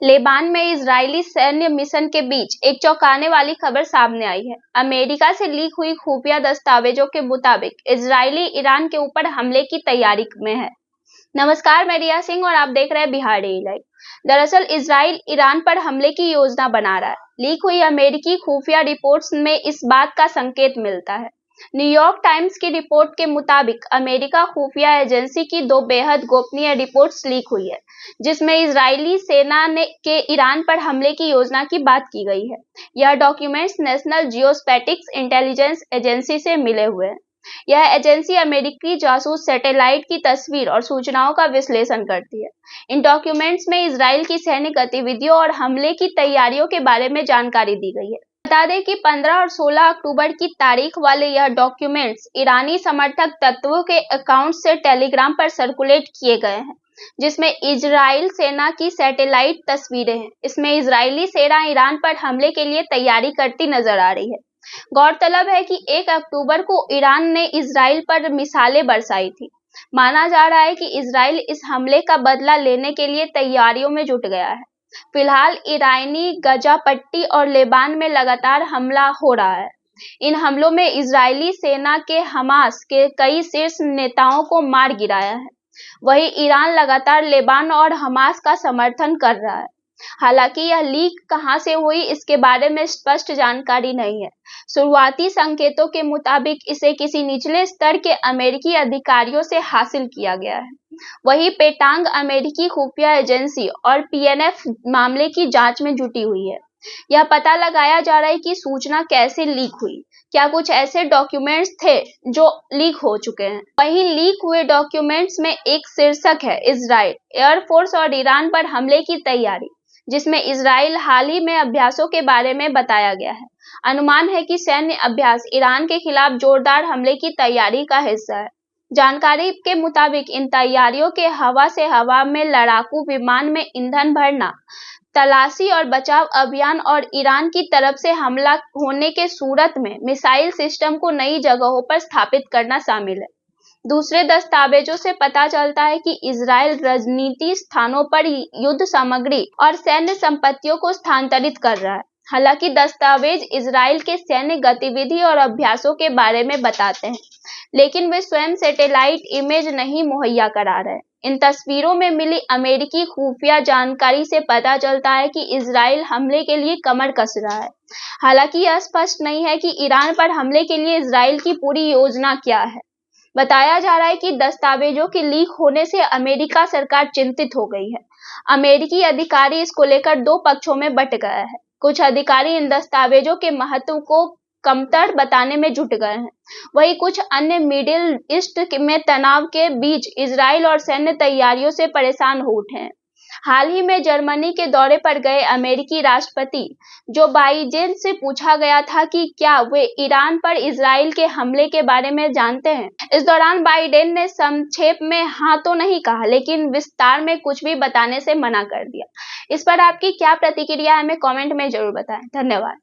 लेबान में इजरायली सैन्य मिशन के बीच एक चौंकाने वाली खबर सामने आई है। अमेरिका से लीक हुई खुफिया दस्तावेजों के मुताबिक इजरायली ईरान के ऊपर हमले की तैयारी में है। नमस्कार, मैं रिया सिंह और आप देख रहे हैं बिहार डेली लाइव। दरअसल इजराइल ईरान पर हमले की योजना बना रहा है। लीक हुई अमेरिकी खुफिया रिपोर्ट्स में इस बात का संकेत मिलता है। न्यूयॉर्क टाइम्स की रिपोर्ट के मुताबिक अमेरिका खुफिया एजेंसी की दो बेहद गोपनीय रिपोर्ट्स लीक हुई है, जिसमें इजरायली सेना के ईरान पर हमले की योजना की बात की गई है। यह डॉक्यूमेंट्स नेशनल जियोस्पैटिक्स इंटेलिजेंस एजेंसी से मिले हुए हैं। यह एजेंसी अमेरिकी जासूस सैटेलाइट की तस्वीर और सूचनाओं का विश्लेषण करती है। इन डॉक्यूमेंट्स में इजराइल की सैन्य गतिविधियों और हमले की तैयारियों के बारे में जानकारी दी गई है। बता दें कि 15 और 16 अक्टूबर की तारीख वाले यह डॉक्यूमेंट्स ईरानी समर्थक तत्वों के अकाउंट से टेलीग्राम पर सर्कुलेट किए गए हैं, जिसमें इजराइल सेना की सैटेलाइट तस्वीरें हैं। इसमें इजरायली सेना ईरान पर हमले के लिए तैयारी करती नजर आ रही है। गौरतलब है कि 1 अक्टूबर को ईरान ने इजराइल पर मिसाइलें बरसाई थी। माना जा रहा है कि इजराइल इस हमले का बदला लेने के लिए तैयारियों में जुट गया है। फिलहाल ईरानी गजा पट्टी और लेबान में लगातार हमला हो रहा है। इन हमलों में इजरायली सेना के हमास के कई शीर्ष नेताओं को मार गिराया है। वहीं ईरान लगातार लेबान और हमास का समर्थन कर रहा है। हालांकि यह लीक कहां से हुई, इसके बारे में स्पष्ट जानकारी नहीं है। शुरुआती संकेतों के मुताबिक इसे किसी निचले स्तर के अमेरिकी अधिकारियों से हासिल किया गया है। वहीं पेटांग अमेरिकी खुफिया एजेंसी और पीएनएफ मामले की जांच में जुटी हुई है। यह पता लगाया जा रहा है कि सूचना कैसे लीक हुई। क्या कुछ ऐसे डॉक्यूमेंट्स थे जो लीक हो चुके हैं? वहीं लीक हुए डॉक्यूमेंट्स में एक शीर्षक है इजराइल, एयरफोर्स और ईरान पर हमले की तैयारी, जिसमें इजराइल हाल ही में अभ्यासों के बारे में बताया गया है। अनुमान है कि सैन्य अभ्यास ईरान के खिलाफ जोरदार हमले की तैयारी का हिस्सा है। जानकारी के मुताबिक इन तैयारियों के हवा से हवा में लड़ाकू विमान में ईंधन भरना, तलाशी और बचाव अभियान और ईरान की तरफ से हमला होने के सूरत में मिसाइल सिस्टम को नई जगहों पर स्थापित करना शामिल है। दूसरे दस्तावेजों से पता चलता है कि इजराइल रणनीतिक स्थानों पर युद्ध सामग्री और सैन्य संपत्तियों को स्थानांतरित कर रहा है। हालांकि दस्तावेज इजराइल के सैन्य गतिविधि और अभ्यासों के बारे में बताते हैं, लेकिन वे स्वयं सैटेलाइट इमेज नहीं मुहैया करा रहे। इन तस्वीरों में मिली अमेरिकी खुफिया जानकारी से पता चलता है कि इजराइल हमले के लिए कमर कस रहा है। हालांकि यह स्पष्ट नहीं है कि ईरान पर हमले के लिए इजराइल की पूरी योजना क्या है। बताया जा रहा है कि दस्तावेजों के लीक होने से अमेरिका सरकार चिंतित हो गई है। अमेरिकी अधिकारी इसको लेकर दो पक्षों में बंट गए हैं। कुछ अधिकारी इन दस्तावेजों के महत्व को कमतर बताने में जुट गए हैं। वहीं कुछ अन्य मिडिल ईस्ट में तनाव के बीच इजराइल और सैन्य तैयारियों से परेशान हो उठे हैं। हाल ही में जर्मनी के दौरे पर गए अमेरिकी राष्ट्रपति जो बाइडेन से पूछा गया था कि क्या वे ईरान पर इजराइल के हमले के बारे में जानते हैं। इस दौरान बाइडेन ने संक्षेप में हाँ तो नहीं कहा, लेकिन विस्तार में कुछ भी बताने से मना कर दिया। इस पर आपकी क्या प्रतिक्रिया है, हमें कमेंट में जरूर बताएं। धन्यवाद।